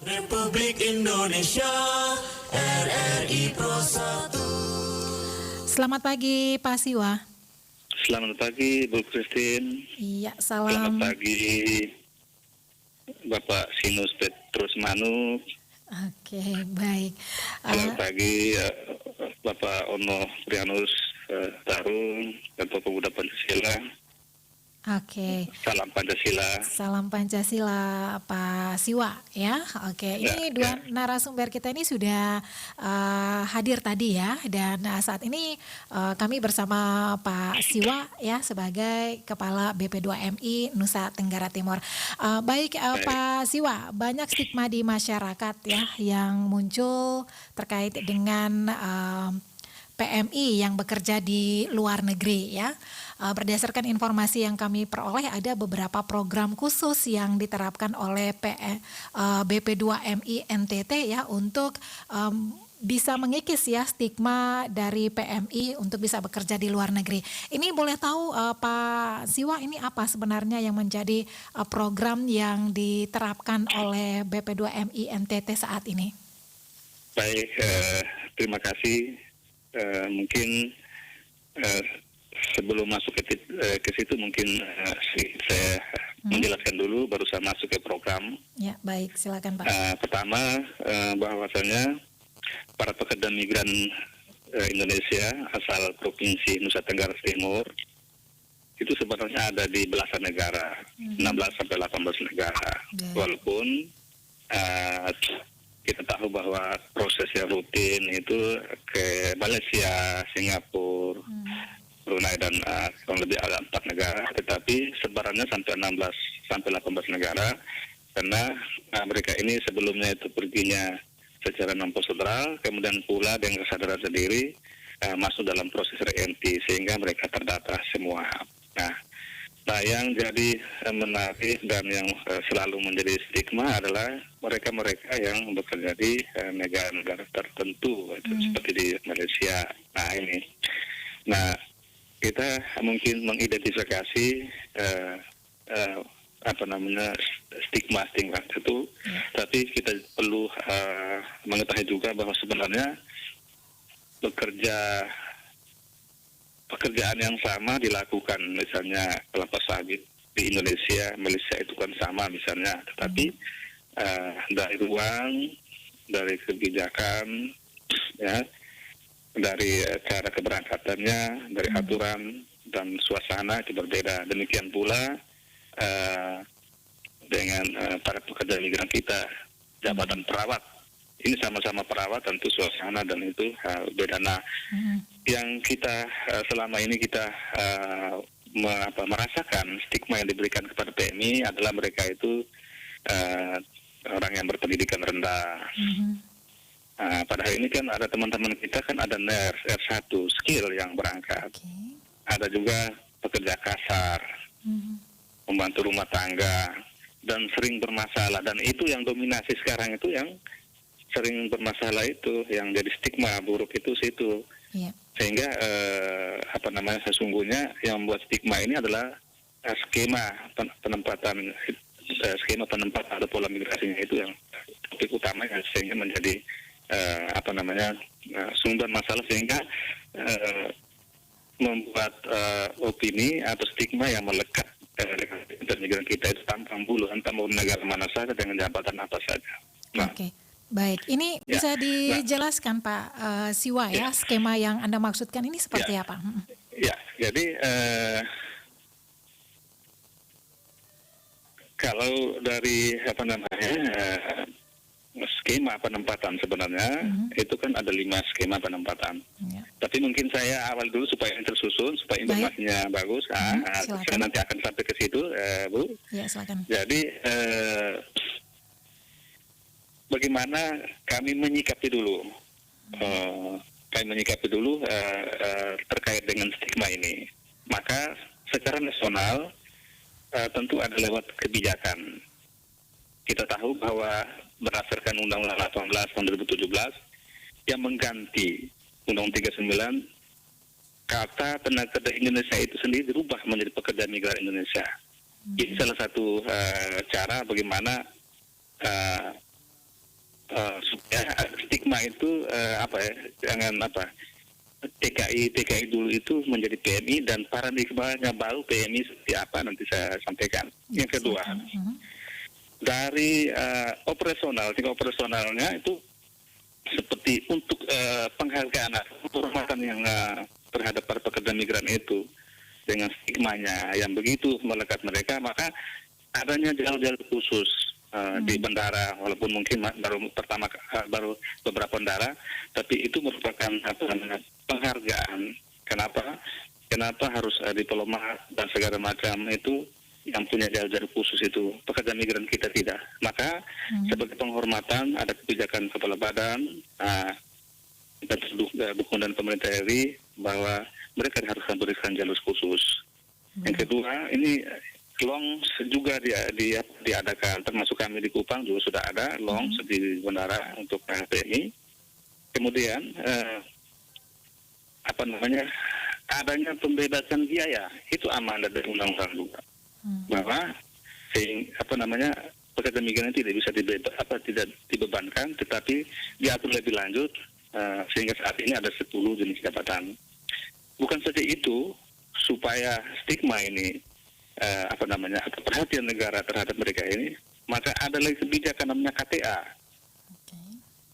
Republik Indonesia, RRI Pro 1. Selamat pagi Pak Siwa. Selamat pagi Bu Christine. Iya, Selamat salam. pagi Bapak Sinus Petrus Manu. Oke, baik. Selamat pagi Bapak Ono Prianus Tarung, Ketua Pemuda Pancasila. Oke. Salam Pancasila. Salam Pancasila Pak Siwa ya. Oke, ini dua narasumber kita ini sudah hadir tadi ya, dan saat ini kami bersama Pak Siwa ya sebagai Kepala BP2MI Nusa Tenggara Timur. Baik Pak Siwa, banyak stigma di masyarakat ya yang muncul terkait dengan PMI yang bekerja di luar negeri ya. Berdasarkan informasi yang kami peroleh, ada beberapa program khusus yang diterapkan oleh BP2MI NTT ya untuk bisa mengikis ya stigma dari PMI untuk bisa bekerja di luar negeri. Ini boleh tahu Pak Siwa, ini apa sebenarnya yang menjadi program yang diterapkan oleh BP2MI NTT saat ini? Baik, terima kasih. Mungkin sebelum masuk ke situ mungkin saya menjelaskan dulu baru saya masuk ke program. Ya, baik, silakan Pak. Pertama, bahwasanya para pekerja migran Indonesia asal Provinsi Nusa Tenggara Timur itu sebenarnya ada di belasan negara, 16 sampai 18 negara. Walaupun kita tahu bahwa prosesnya rutin itu ke Malaysia, Singapura, Brunei dan kurang lebih ada 4 negara, tetapi sebarannya sampai 16 sampai 18 negara karena mereka ini sebelumnya itu perginya secara non prosedural, kemudian pula dengan kesadaran sendiri masuk dalam proses re-entry sehingga mereka terdata semua. Nah, yang jadi menarik dan yang selalu menjadi stigma adalah mereka-mereka yang bekerja di negara-negara tertentu, seperti di Malaysia. Nah, kita mungkin mengidentifikasi stigma itu, tapi kita perlu mengetahui juga bahwa sebenarnya pekerjaan yang sama dilakukan misalnya kelapa sawit di Indonesia, Malaysia itu kan sama misalnya, tetapi dari ruang, dari kebijakan, ya, dari cara keberangkatannya, dari aturan dan suasana itu berbeda. Demikian pula dengan para pekerja migran kita, jabatan perawat. Ini sama-sama perawat, tentu suasana dan itu beda. Nah, yang kita selama ini kita merasakan stigma yang diberikan kepada PMI adalah mereka itu orang yang berpendidikan rendah. Padahal ini kan ada teman-teman kita kan ada nurse R1 skill yang berangkat. Ada juga pekerja kasar, membantu rumah tangga dan sering bermasalah, dan itu yang dominasi sekarang itu yang sering bermasalah itu yang jadi stigma buruk itu situ. Sehingga sesungguhnya yang membuat stigma ini adalah skema penempatan atau pola migrasinya itu yang topik utama yang sehingga menjadi sumber masalah sehingga membuat opini atau stigma yang melekat dengan migran kita itu tanpa bulu, entah mau negara mana saja dengan jabatan apa saja. Baik, ini bisa dijelaskan Pak Siwa ya, skema yang Anda maksudkan ini seperti apa? Ya, jadi kalau dari skema penempatan sebenarnya itu kan ada 5 skema penempatan. Tapi mungkin saya awal dulu supaya tersusun, supaya informasinya bagus. Saya nanti akan sampai ke situ, Bu. Ya, silakan. Jadi bagaimana kami menyikapi dulu terkait dengan stigma ini. Maka secara nasional tentu ada lewat kebijakan. Kita tahu bahwa berdasarkan Undang-Undang 18 tahun 2017 yang mengganti Undang-Undang 39, kata tenaga kerja Indonesia itu sendiri dirubah menjadi pekerja migran Indonesia. Ini salah satu cara bagaimana itu jangan TKI dulu itu menjadi PMI dan paradigmanya baru PMI seperti apa nanti saya sampaikan. Yang kedua, dari tingkat operasionalnya itu seperti untuk penghargaan penghormatan yang terhadap para pekerja migran itu dengan stigmanya yang begitu melekat mereka, maka adanya jalur-jalur khusus di bandara, walaupun mungkin baru beberapa bandara, tapi itu merupakan penghargaan. Kenapa harus diplomat dan segala macam itu yang punya jalur-jalur khusus itu, pekerja migran kita tidak. Maka sebagai penghormatan ada kebijakan kepala badan kita dukung dan pemerintah RI bahwa mereka harus memberikan jalur khusus. Yang kedua, ini long juga diadakan, termasuk kami di Kupang juga sudah ada long di bandara untuk PMI. Kemudian adanya pembebasan biaya itu amanat dari undang-undang juga, bahwa pekerja migran tidak bisa tidak dibebankan, tetapi diatur lebih lanjut sehingga saat ini ada 10 jenis jabatan. Bukan saja itu, supaya stigma ini perhatian negara terhadap mereka ini, maka ada lagi kebijakan namanya KTA,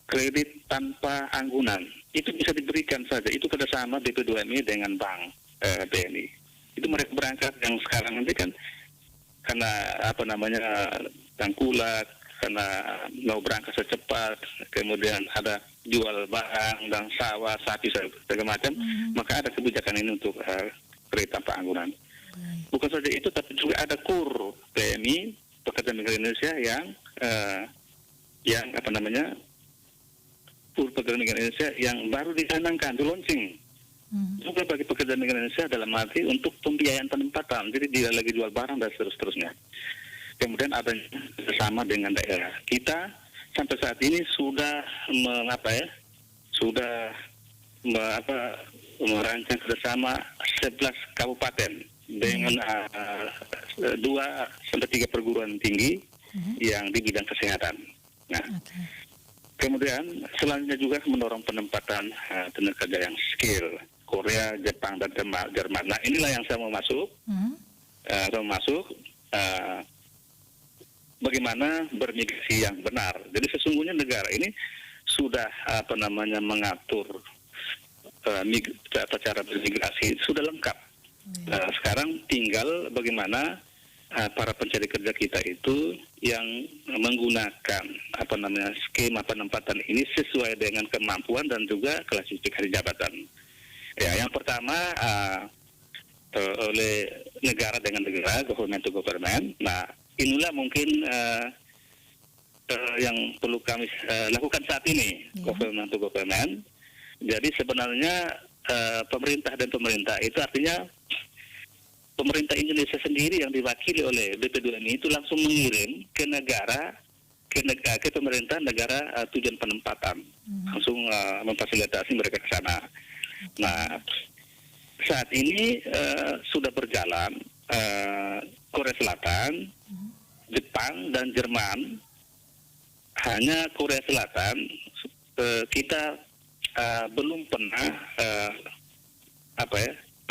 kredit tanpa anggunan. Itu bisa diberikan saja, itu kerjasama BP2MI dengan Bank BNI. Itu mereka berangkat yang sekarang nanti kan karena tangkulak, karena mau berangkat secepat, kemudian ada jual barang dan sawah, sapi segala macam, maka ada kebijakan ini untuk kredit tanpa anggunan. Bukan saja itu, tapi juga ada KUR PMI pekerja migran Indonesia KUR pekerja migran Indonesia yang baru dicanangkan, di launching juga bagi pekerja migran Indonesia dalam arti untuk pembiayaan penempatan, jadi tidak lagi jual barang dan seterusnya. Kemudian ada bersama dengan daerah. Kita sampai saat ini sudah merancang bersama 11 kabupaten dengan 2-3 perguruan tinggi yang di bidang kesehatan. Nah, kemudian selanjutnya juga mendorong penempatan tenaga kerja yang skill, Korea, Jepang, dan Jerman. Nah, inilah yang saya mau masuk. Bagaimana bermigrasi yang benar. Jadi sesungguhnya negara ini sudah mengatur cara bermigrasi sudah lengkap. Sekarang tinggal bagaimana para pencari kerja kita itu yang menggunakan skema penempatan ini sesuai dengan kemampuan dan juga klasifikasi jabatan. Ya, yang pertama oleh negara dengan negara, government to government. Nah, inilah mungkin yang perlu kami lakukan saat ini, government to government. Jadi sebenarnya pemerintah dan pemerintah itu artinya pemerintah Indonesia sendiri yang diwakili oleh BP2MI itu langsung mengirim ke pemerintah negara tujuan penempatan, langsung memfasilitasi mereka ke sana. Nah, saat ini sudah berjalan Korea Selatan, Jepang, dan Jerman. Hanya Korea Selatan kita belum pernah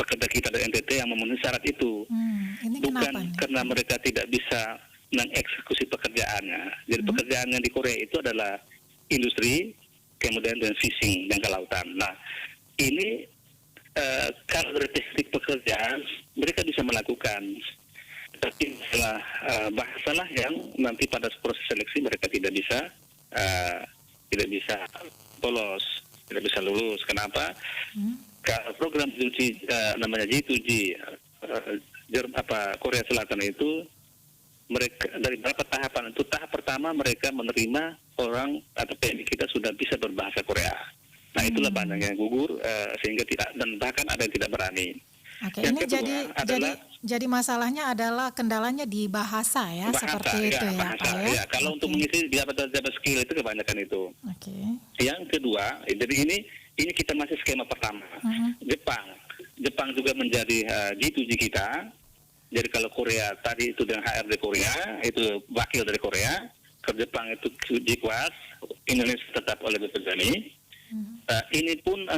pekerja kita dari NTT yang memenuhi syarat itu. Ini bukan karena mereka tidak bisa mengeksekusi pekerjaannya. Jadi pekerjaannya di Korea itu adalah industri, kemudian dan fishing dan kelautan. Nah, ini kalau dari teknik pekerjaan mereka bisa melakukan, tapi bahasalah yang nanti pada proses seleksi mereka tidak bisa lolos, tidak bisa lulus. Kenapa? Program namanya G2G Korea Selatan itu mereka dari beberapa tahapan itu, tahap pertama mereka menerima orang atau PMI kita sudah bisa berbahasa Korea. Nah, itulah banyak yang gugur sehingga tidak, dan bahkan ada yang tidak berani. Oke, ini jadi masalahnya adalah kendalanya di bahasa ya, seperti itu ya, bahasa, Pak ya. Kalau untuk mengisi jabat skill itu kebanyakan itu. Yang kedua, jadi ini kita masih skema pertama. Jepang juga menjadi G2G kita. Jadi kalau Korea tadi itu dengan HRD Korea, itu wakil dari Korea. ke Jepang itu JIKWAS, Indonesia tetap oleh BPDMI. Ini pun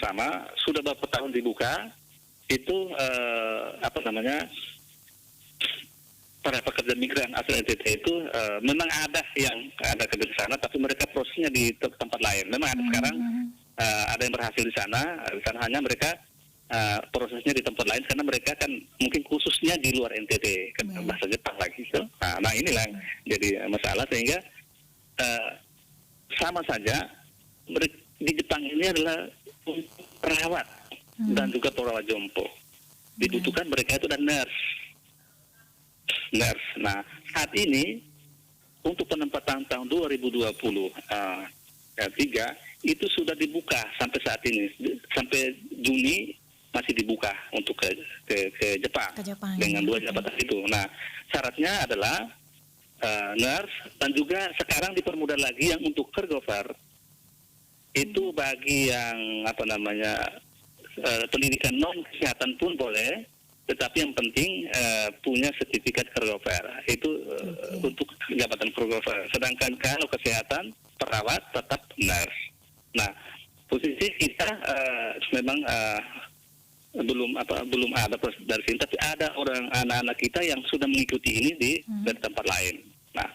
sama, sudah beberapa tahun dibuka. Itu para pekerja migran asal NTT itu memang ada yang ada kerja di sana, tapi mereka prosesnya di tempat lain. Memang ada sekarang ada yang berhasil di sana hanya mereka prosesnya di tempat lain karena mereka kan mungkin khususnya di luar NTT kan bahasa Jepang lagi. So. Nah inilah yang jadi masalah sehingga sama saja di Jepang ini adalah perawat dan juga perawat jompo. Dibutuhkan mereka itu dan nurse. Nah, saat ini untuk penempatan tahun 2023 itu sudah dibuka sampai saat ini, sampai Juni masih dibuka untuk ke Jepang, dengan 2 jabatan itu. Nah, syaratnya adalah nurse dan juga sekarang dipermudah lagi yang untuk caregiver itu bagi yang pendidikan non kesehatan pun boleh. Tetapi yang penting punya sertifikat caregiver itu untuk jabatan caregiver. Sedangkan kalau kesehatan perawat tetap nurse. Nah, posisi kita memang belum ada proses dari sini, tapi ada anak-anak kita yang sudah mengikuti ini dari tempat lain. Nah,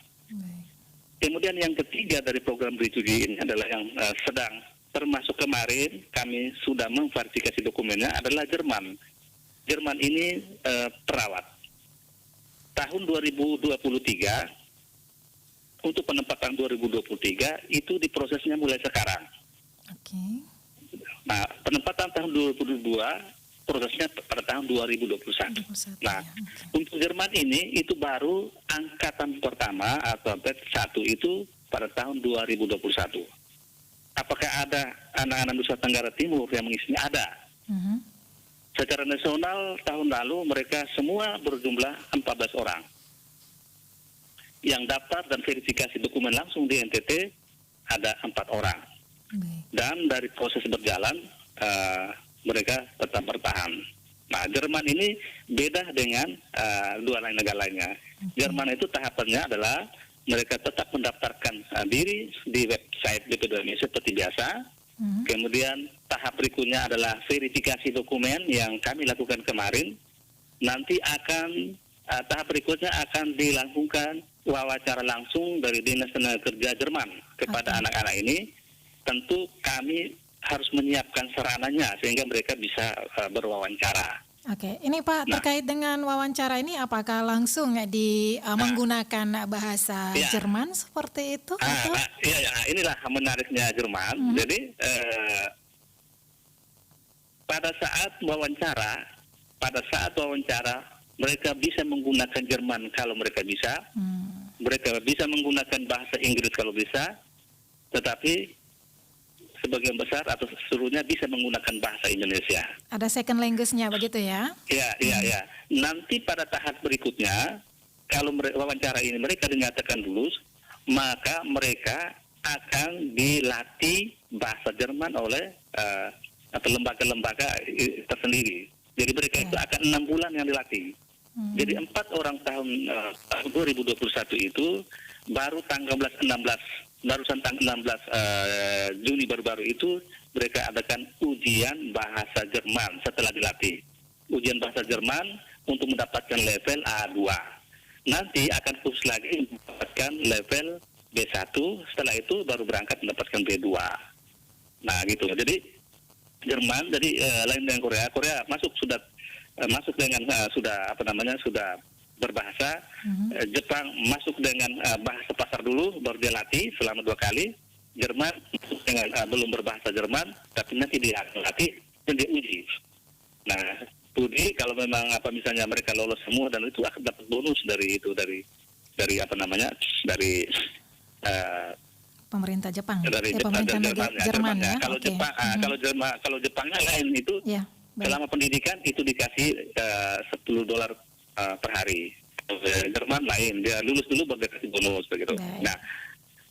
kemudian yang ketiga dari program Bridge ini adalah yang sedang, termasuk kemarin kami sudah memverifikasi dokumennya adalah Jerman. Jerman ini perawat. Tahun 2023 untuk penempatan 2023 itu diprosesnya mulai sekarang. Oke. Nah, penempatan tahun 2022 prosesnya pada tahun 2021. Nah, untuk Jerman ini itu baru angkatan pertama atau batch 1 itu pada tahun 2021. Apakah ada anak-anak Nusa Tenggara Timur yang mengisinya? Ada. Secara nasional tahun lalu mereka semua berjumlah 14 orang. Yang daftar dan verifikasi dokumen langsung di NTT ada 4 orang. Dan dari proses berjalan mereka tetap bertahan. Nah, Jerman ini beda dengan 2 lain negara lainnya. Jerman itu tahapannya adalah mereka tetap mendaftarkan diri di website BPDMI seperti biasa. Kemudian tahap berikutnya adalah verifikasi dokumen yang kami lakukan kemarin. Nanti tahap berikutnya akan dilakukan wawancara langsung dari Dinas Tenaga Kerja Jerman kepada anak-anak ini. Tentu kami harus menyiapkan sarananya sehingga mereka bisa berwawancara. Oke, ini Pak terkait dengan wawancara ini apakah langsung menggunakan bahasa Jerman seperti itu? Inilah menariknya Jerman. Jadi pada saat wawancara mereka bisa menggunakan Jerman kalau mereka bisa, mereka bisa menggunakan bahasa Inggris kalau bisa, tetapi sebagian besar atau seluruhnya bisa menggunakan bahasa Indonesia. Ada second language-nya begitu ya? Iya. Nanti pada tahap berikutnya, kalau wawancara ini mereka dinyatakan lulus, maka mereka akan dilatih bahasa Jerman oleh lembaga-lembaga tersendiri. Jadi mereka itu akan 6 bulan yang dilatih. Jadi 4 orang tahun 2021 itu baru tanggal 16 Juni baru-baru itu mereka adakan ujian bahasa Jerman setelah dilatih. Ujian bahasa Jerman untuk mendapatkan level A2. Nanti akan khusus lagi mendapatkan level B1, setelah itu baru berangkat mendapatkan B2. Nah gitu. Jadi Jerman lain dengan Korea masuk dengan sudah berbahasa. Jepang masuk dengan bahasa pasar dulu, baru dia latih selama 2 kali. Jerman masuk dengan belum berbahasa Jerman, tapi nanti dia latih dan dia uji. Nah, uji kalau memang misalnya mereka lolos semua dan itu akan dapat bonus dari pemerintah Jepang. Dari pemerintah Jerman ya. Kalau Jepangnya lain itu selama pendidikan itu dikasih $10 per hari. Jerman lain, dia lulus dulu baru dikasih bonus begitu.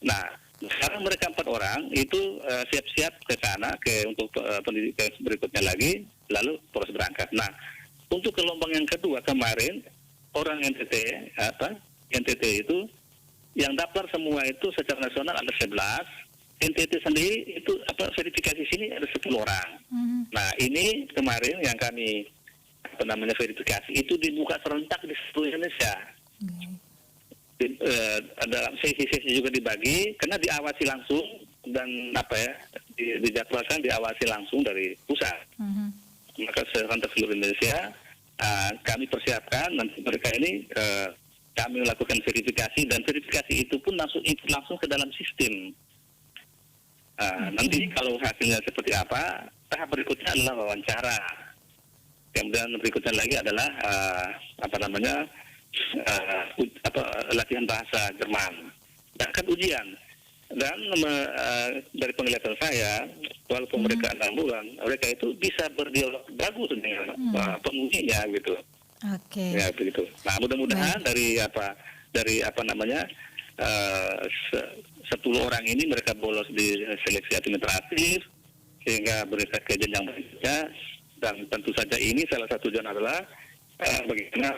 Nah, sekarang mereka 4 orang itu siap-siap ke sana untuk pendidikan berikutnya lagi, lalu proses berangkat. Nah, untuk gelombang yang kedua kemarin orang NTT itu yang daftar semua itu secara nasional ada 11. NTT sendiri itu verifikasi sini ada 10 orang. Nah, ini kemarin yang kami verifikasi itu dibuka serentak di seluruh Indonesia. Dalam sesi-sesi juga dibagi karena diawasi langsung dan dijadwalkan diawasi langsung dari pusat. Maka serentak seluruh Indonesia kami persiapkan nanti mereka ini kami melakukan verifikasi dan verifikasi itu pun langsung ke dalam sistem. Nanti kalau hasilnya seperti apa, tahap berikutnya adalah wawancara. Kemudian berikutnya lagi adalah latihan bahasa Jerman. Bahkan ujian. Dan dari penglihatan saya, walaupun mereka 6 bulan, mereka itu bisa berdialog bagus dengan pengujinya gitu. Oke. Ya begitu. Nah, mudah-mudahan dari 10 orang ini mereka bolos di seleksi administratif sehingga mereka ke jenjang berikutnya, dan tentu saja ini salah satu tujuan adalah bagaimana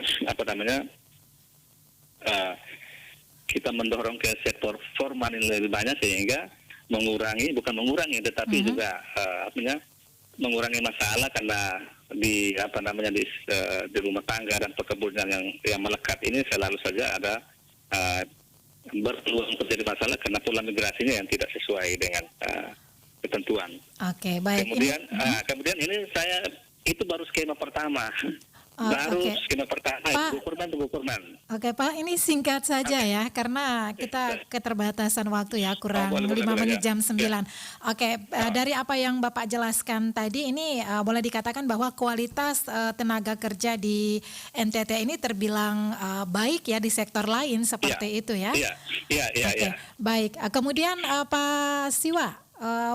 kita mendorong ke sektor formal ini lebih banyak sehingga tetapi juga mengurangi masalah karena di rumah tangga dan perkebunan yang melekat ini selalu saja ada berpeluang terjadi masalah karena pola migrasinya yang tidak sesuai dengan ketentuan. Oke, baik. Kemudian ini itu baru skema pertama. Skema pertama Pak, Tugu Kurman. Oke Pak, ini singkat saja ya, karena kita keterbatasan waktu ya, kurang 5 menit jam 9. Oke, dari apa yang Bapak jelaskan tadi ini boleh dikatakan bahwa kualitas tenaga kerja di NTT ini terbilang baik ya di sektor lain seperti itu ya? Iya. Baik, kemudian Pak Siwa,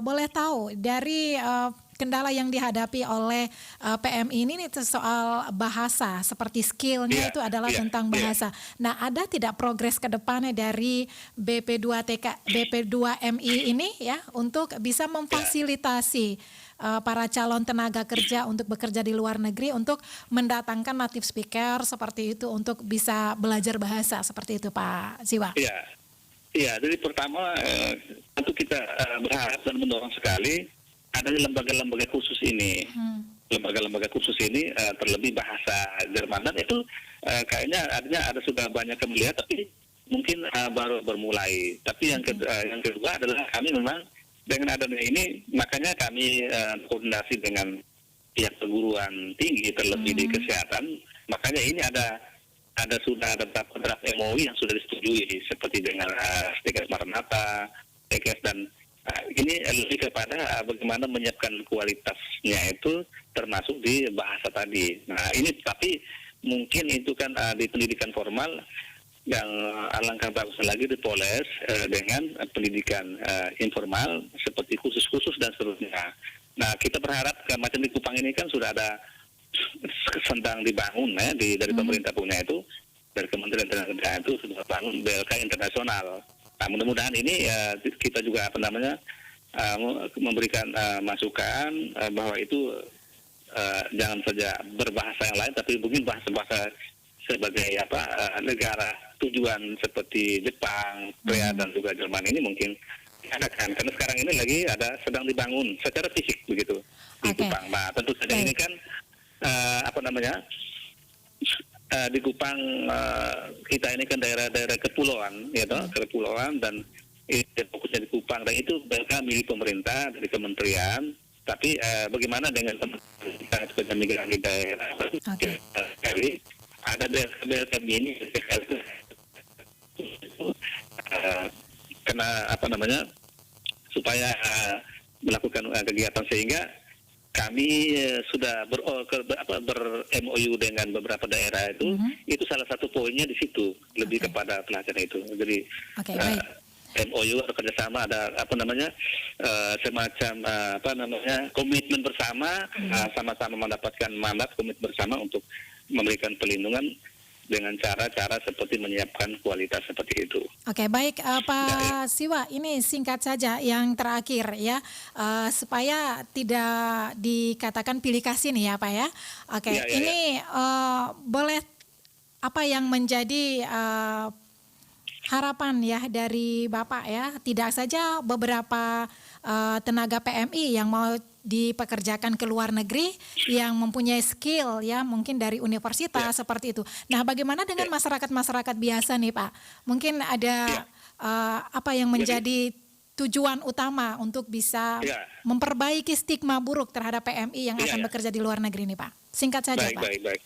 boleh tahu dari kendala yang dihadapi oleh PMI ini soal bahasa, seperti skillnya itu adalah tentang bahasa. Nah, ada tidak progres ke depannya dari BP2MI ini ya untuk bisa memfasilitasi para calon tenaga kerja untuk bekerja di luar negeri untuk mendatangkan native speaker seperti itu untuk bisa belajar bahasa seperti itu, Pak Siwa? Iya, jadi pertama tentu kita berharap dan mendorong sekali ada lembaga-lembaga khusus ini. Lembaga-lembaga khusus ini terlebih bahasa Jerman, dan itu kayaknya ada sudah banyak yang melihat, tapi mungkin baru bermulai. Tapi yang kedua adalah kami memang dengan adanya ini, makanya kami koordinasi dengan pihak perguruan tinggi terlebih di kesehatan. Makanya ini sudah ada draft MOU yang sudah disetujui seperti dengan Stikes Maranatha, Stikes, dan ini lebih kepada bagaimana menyiapkan kualitasnya itu termasuk di bahasa tadi. Nah ini tapi mungkin itu kan di pendidikan formal yang alangkah bagus lagi dipoles dengan pendidikan informal seperti khusus dan seterusnya. Nah kita berharap macam di Kupang ini kan sudah ada sedang dibangun dari pemerintah punya itu, dari Kementerian Tenaga Kerjaan itu sudah bangun BLK internasional. Nah, mudah-mudahan ini kita juga memberikan masukan bahwa itu jangan saja berbahasa yang lain, tapi mungkin bahasa-bahasa sebagai negara tujuan seperti Jepang, Korea dan juga Jerman ini mungkin diadakan, karena sekarang ini lagi sedang dibangun secara fisik begitu di Kupang. Nah, tentu saja ini kan di Kupang kita ini kan daerah-daerah kepulauan, kepulauan, dan fokusnya di Kupang, dan itu milik pemerintah dari kementerian. Tapi bagaimana dengan teman-teman migran di daerah? Ada BLK ini karena supaya melakukan kegiatan, sehingga kami sudah ber-MOU dengan beberapa daerah itu salah satu poinnya di situ, lebih kepada pelatihan itu. Jadi MOU atau kerjasama ada semacam komitmen bersama, sama-sama mendapatkan mandat komitmen bersama untuk memberikan perlindungan dengan cara-cara seperti menyiapkan kualitas seperti itu. Oke, baik Pak Siwa, ini singkat saja yang terakhir ya, supaya tidak dikatakan pilih kasih nih ya Pak ya. Oke, boleh apa yang menjadi harapan ya dari Bapak ya, tidak saja beberapa tenaga PMI yang mau dipekerjakan ke luar negeri yang mempunyai skill ya mungkin dari universitas seperti itu. Nah, bagaimana dengan masyarakat-masyarakat biasa nih Pak? Mungkin ada apa yang menjadi tujuan utama untuk bisa memperbaiki stigma buruk terhadap PMI yang akan bekerja di luar negeri nih Pak? Singkat saja Pak. Baik.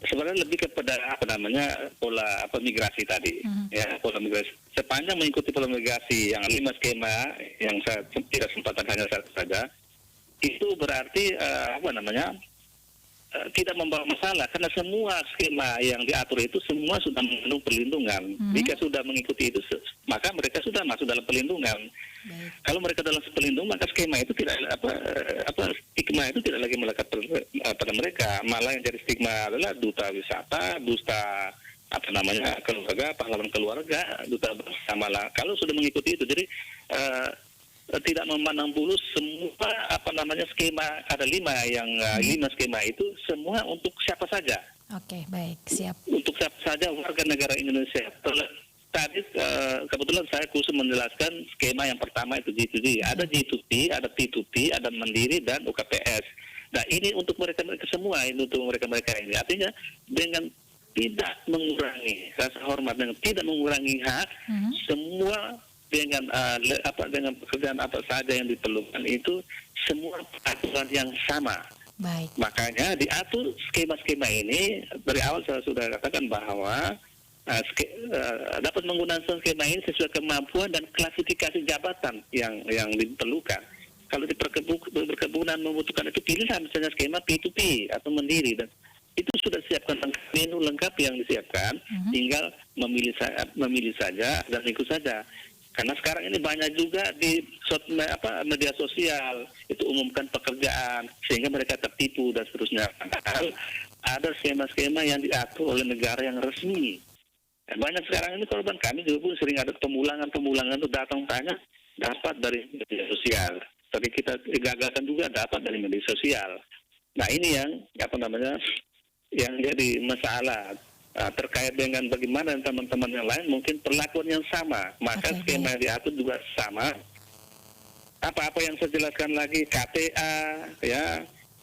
Sebenarnya lebih kepada pola migrasi tadi, pola migrasi. Sepanjang mengikuti pola migrasi yang 5 skema yang saya tidak sempatan hanya satu saja, itu berarti tidak membawa masalah karena semua skema yang diatur itu semua sudah mengandung perlindungan. Jika sudah mengikuti itu, maka mereka sudah masuk dalam perlindungan. Kalau mereka dalam perlindungan, maka skema itu tidak stigma itu tidak lagi melekat pada mereka. Malah yang jadi stigma adalah duta wisata, duta keluarga, pahlawan keluarga, duta bersama. Kalau sudah mengikuti itu, jadi tidak memandang bulu semua skema, ada 5 skema itu semua untuk siapa saja. Oke, baik, siap. Untuk siapa saja warga negara Indonesia. Tadi kebetulan saya khusus menjelaskan skema yang pertama itu G2G. Ada G2P, ada P2P, ada Mandiri dan UKPS. Nah, ini untuk mereka-mereka semua, ini untuk mereka-mereka ini. Artinya dengan tidak mengurangi rasa hormat, dengan tidak mengurangi hak, semua dengan pekerjaan apa saja yang diperlukan itu semua aturan yang sama. Baik. Makanya diatur skema-skema ini dari awal saya sudah katakan bahwa dapat menggunakan skema ini sesuai kemampuan dan klasifikasi jabatan yang diperlukan. Kalau di perkebunan membutuhkan itu pilihlah misalnya skema P2P atau Mandiri, dan itu sudah siapkan menu lengkap yang disiapkan, tinggal memilih saja dan ikut saja. Karena sekarang ini banyak juga di media sosial itu umumkan pekerjaan sehingga mereka tertipu dan seterusnya. Padahal ada skema-skema yang diatur oleh negara yang resmi. Dan banyak sekarang ini korban kami juga pun sering ada pemulangan itu datang tanya dapat dari media sosial. Tapi kita gagalkan juga dapat dari media sosial. Nah, ini yang yang jadi masalah. Terkait dengan bagaimana teman-teman yang lain mungkin perlakuan yang sama, maka skema yang diatur juga sama. Apa-apa yang saya jelaskan lagi, KTA,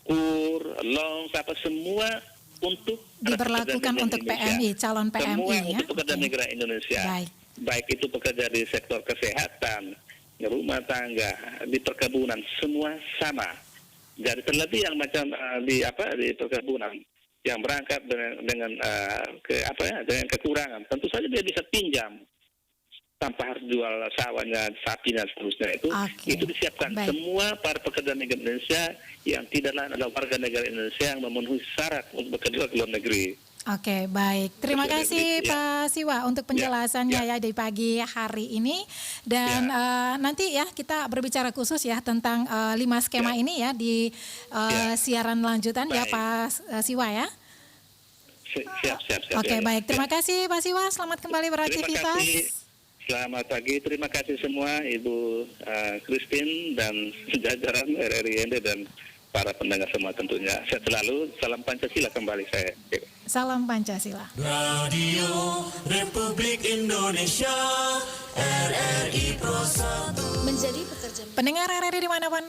KUR, LONG, semua untuk diberlakukan untuk PMI, calon PMI semua ya. Untuk pekerja negara Indonesia. Baik itu pekerja di sektor kesehatan, rumah tangga, di perkebunan, semua sama. Jadi terlebih yang macam di perkebunan, yang berangkat dengan kekurangan, tentu saja dia bisa pinjam tanpa harus jual sawahnya, sapinya, seterusnya itu disiapkan. Semua para pekerja negara Indonesia yang tidak lain adalah warga negara Indonesia yang memenuhi syarat untuk bekerja ke luar negeri. Oke, baik. Terima kasih Pak Siwa untuk penjelasannya ya di pagi hari ini. Dan nanti ya kita berbicara khusus ya tentang 5 skema ini ya di siaran lanjutan ya Pak Siwa ya. Siap. Oke, baik. Terima kasih Pak Siwa. Selamat kembali beraktivitas. Terima kasih. Selamat pagi. Terima kasih semua Ibu Christine dan jajaran RRI dan para pendengar semua tentunya. Sehat selalu. Salam Pancasila kembali saya. Salam Pancasila. Radio Republik Indonesia RRI Pro 1. Pendengar RRI dimanapun